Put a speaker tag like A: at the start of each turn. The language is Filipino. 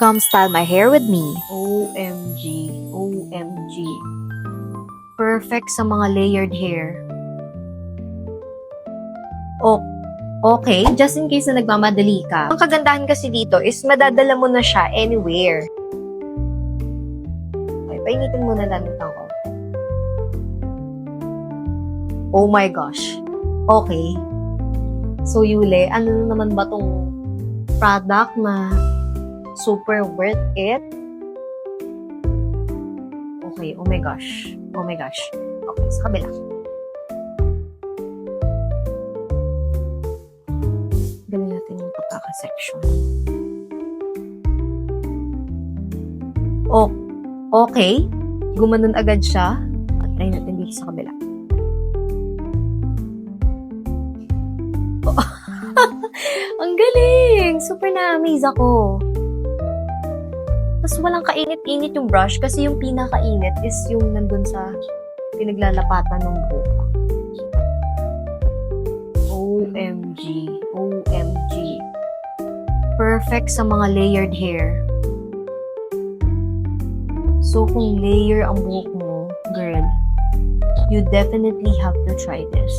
A: Come style my hair with me.
B: OMG. OMG.
A: Perfect sa mga layered hair. O, okay, just in case na nagmamadali ka. Ang kagandahan kasi dito is madadala mo na siya anywhere. Okay, painitin muna lang ako. Oh my gosh. Okay. So, Yule, ano naman ba tong product na super worth it? Okay, oh my gosh. Oh my gosh. Okay, sa kabila. Galing natin yung pagkaka-section. Oh, okay. Gumanon agad siya. At try natin dito sa kabila. Ang galing! Super na-amaze ako. Tapos walang kainit-init yung brush kasi yung pinakainit is yung nandun sa pinaglalapatan ng buhok.
B: OMG. OMG.
A: Perfect sa mga layered hair. So kung layer ang buhok mo, girl, you definitely have to try this.